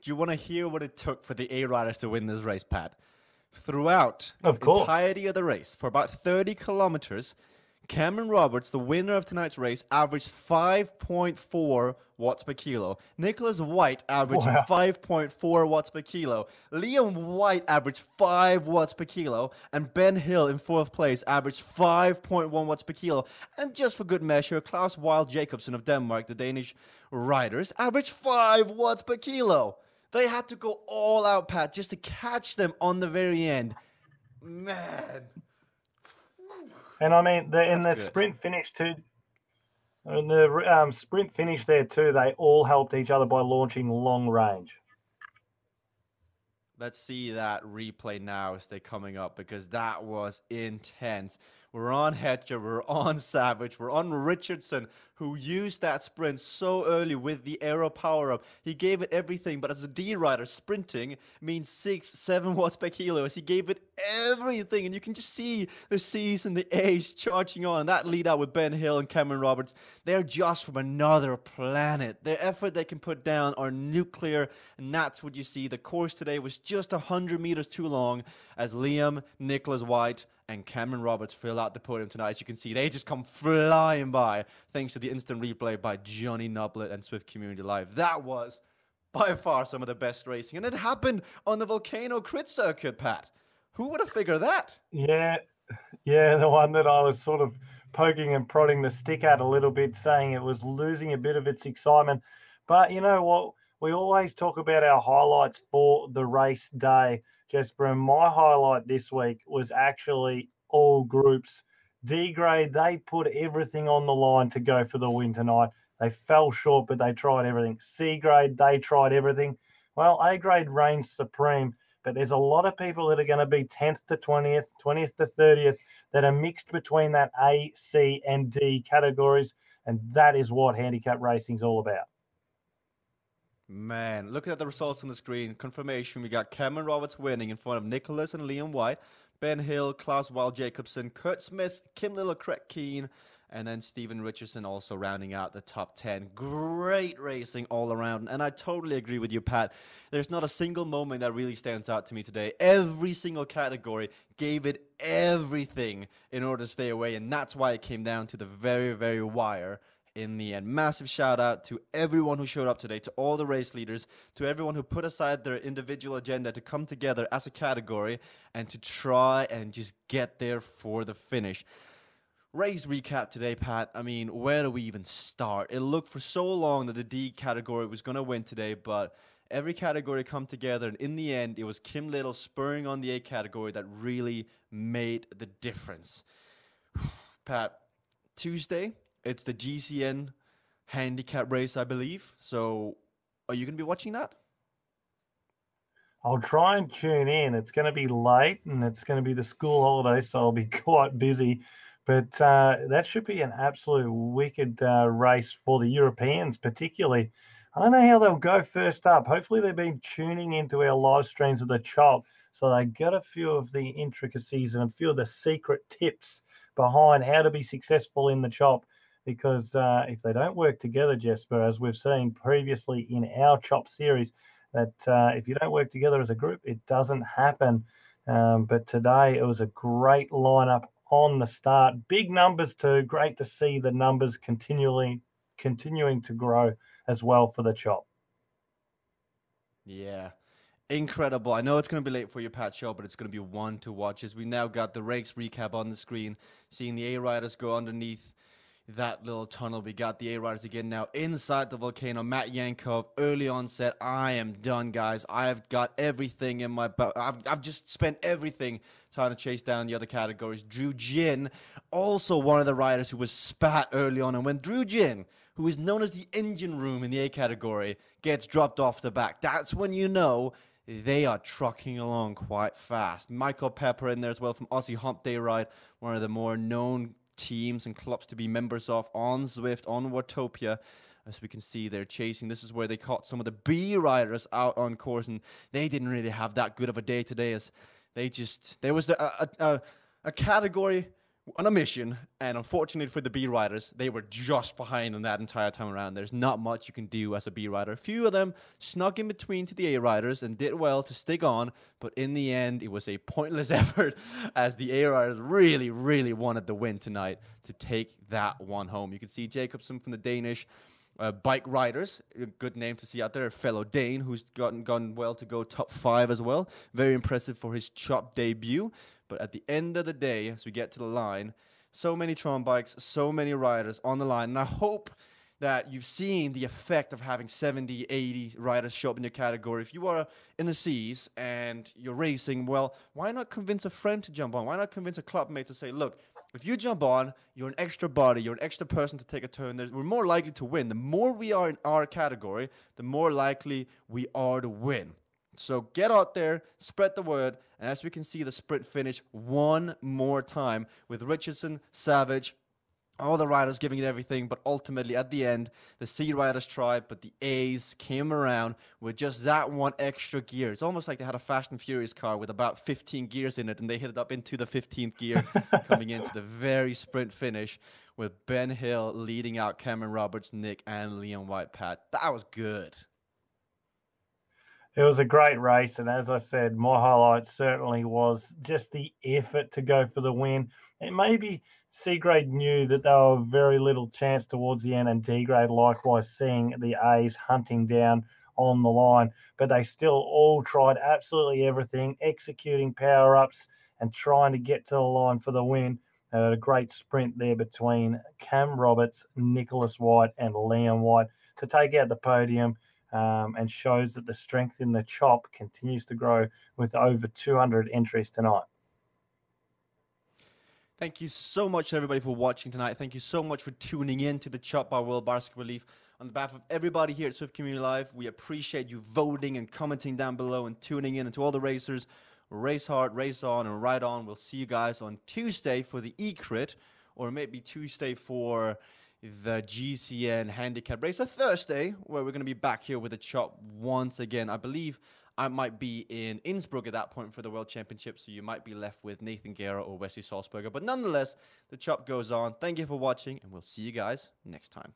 Do you want to hear what it took for the A riders to win this race, Pat? Throughout the entirety of the race, for about 30 kilometers, Cameron Roberts, the winner of tonight's race, averaged 5.4 watts per kilo. Nicholas White averaged 5.4 watts per kilo. Liam White averaged 5 watts per kilo. And Ben Hill in fourth place averaged 5.1 watts per kilo. And just for good measure, Klaus Wild Jacobsen of Denmark, the Danish riders, averaged 5 watts per kilo. They had to go all out, Pat, just to catch them on the very end. Man. And I mean, in the sprint finish too, in the sprint finish there too, they all helped each other by launching long range. Let's see that replay now as they're coming up because that was intense. We're on Hetcher, we're on Savage, we're on Richardson, who used that sprint so early with the aero power-up. He gave it everything, but as a D rider, sprinting means 6-7 watts per kilo. As he gave it everything, and you can just see the C's and the A's charging on. And that lead out with Ben Hill and Cameron Roberts, they're just from another planet. Their effort they can put down are nuclear, and that's what you see. The course today was just 100 meters too long as Liam, Nicholas White, and Cameron Roberts fill out the podium tonight. As you can see, they just come flying by thanks to the instant replay by Johnny Noblet and Zwift Community Live. That was by far some of the best racing. And it happened on the Volcano Crit Circuit, Pat. Who would have figured that? Yeah, the one that I was sort of poking and prodding the stick at a little bit, saying it was losing a bit of its excitement. But you know what? We always talk about our highlights for the race day, Jesper, and my highlight this week was actually all groups. D grade, they put everything on the line to go for the win tonight. They fell short, but they tried everything. C grade, they tried everything. Well, A grade reigns supreme, but there's a lot of people that are going to be 10th to 20th, 20th to 30th that are mixed between that A, C, and D categories, and that is what handicap racing is all about. Man, looking at the results on the screen, confirmation, we got Cameron Roberts winning in front of Nicholas and Liam White. Ben Hill, Klaus Wild Jacobson, Kurt Smith, Kim Little, Craig Keane, and then Steven Richardson also rounding out the top 10. Great racing all around. And I totally agree with you, Pat. There's not a single moment that really stands out to me today. Every single category gave it everything in order to stay away. And that's why it came down to the very, very wire in the end. Massive shout out to everyone who showed up today, to all the race leaders, to everyone who put aside their individual agenda to come together as a category and to try and just get there for the finish. Race recap today, Pat. I mean, where do we even start? It looked for so long that the D category was going to win today, but every category come together, and in the end, it was Kim Little spurring on the A category that really made the difference. Pat, Tuesday, it's the GCN handicap race, I believe. So, are you going to be watching that? I'll try and tune in. It's going to be late and it's going to be the school holiday, so I'll be quite busy. But that should be an absolute wicked race for the Europeans, particularly. I don't know how they'll go first up. Hopefully, they've been tuning into our live streams of the Chop, so they got a few of the intricacies and a few of the secret tips behind how to be successful in the Chop. Because if they don't work together, Jesper, as we've seen previously in our Chop series, that if you don't work together as a group, it doesn't happen. But today it was a great lineup on the start. Big numbers too. Great to see the numbers continuing to grow as well for the Chop. Yeah. Incredible. I know it's going to be late for your Pat show, but it's going to be one to watch as we now got the race recap on the screen, seeing the A-Riders go underneath that little tunnel. We got the A-Riders again now inside the volcano. Matt Yankov early on said, I am done, guys. I've got everything in my butt. I've just spent everything trying to chase down the other categories. Drew Jin, also one of the riders who was spat early on. And when Drew Jin, who is known as the engine room in the A category, gets dropped off the back, that's when you know they are trucking along quite fast. Michael Pepper in there as well from Aussie Hump Day Ride, one of the more known teams and clubs to be members of on Zwift, on Watopia. As we can see, they're chasing. This is where they caught some of the B riders out on course, and they didn't really have that good of a day today, as there was a category on a mission, and unfortunately for the B riders, they were just behind on that entire time around. There's not much you can do as a B rider. A few of them snuck in between to the A riders and did well to stick on, but in the end, it was a pointless effort as the A riders really, really wanted the win tonight to take that one home. You can see Jacobson from the Danish Bike Riders, a good name to see out there, a fellow Dane who's gone well to go top 5 as well. Very impressive for his Chop debut. But at the end of the day, as we get to the line, so many Tron bikes, so many riders on the line. And I hope that you've seen the effect of having 70, 80 riders show up in your category. If you are in the C's and you're racing, well, why not convince a friend to jump on? Why not convince a clubmate to say, look, if you jump on, you're an extra body, you're an extra person to take a turn. We're more likely to win. The more we are in our category, the more likely we are to win. So get out there, spread the word, and as we can see the sprint finish one more time with Richardson, Savage, all the riders giving it everything, but ultimately at the end, the C riders tried, but the A's came around with just that one extra gear. It's almost like they had a Fast and Furious car with about 15 gears in it, and they hit it up into the 15th gear, coming into the very sprint finish with Ben Hill leading out Cameron Roberts, Nick, and Leon White. Pat, that was good. It was a great race, and as I said, my highlight certainly was just the effort to go for the win. And maybe C-grade knew that they were very little chance towards the end, and D-grade likewise seeing the A's hunting down on the line. But they still all tried absolutely everything, executing power-ups and trying to get to the line for the win. A great sprint there between Cam Roberts, Nicholas White, and Leon White to take out the podium. And shows that the strength in the Chop continues to grow with over 200 entries tonight. Thank you so much, everybody, for watching tonight. Thank you so much for tuning in to the Chop by World Bicycle Relief. On behalf of everybody here at Zwift Community Live, we appreciate you voting and commenting down below and tuning in. And to all the racers, race hard, race on, and ride on. We'll see you guys on Tuesday for the E-Crit, or maybe Tuesday for the GCN handicap race, a Thursday, where we're going to be back here with a Chop once again. I believe I might be in Innsbruck at that point for the World Championship, so you might be left with Nathan Guerra or Wesley Salzberger. But nonetheless, the chop goes on. Thank you for watching, and we'll see you guys next time.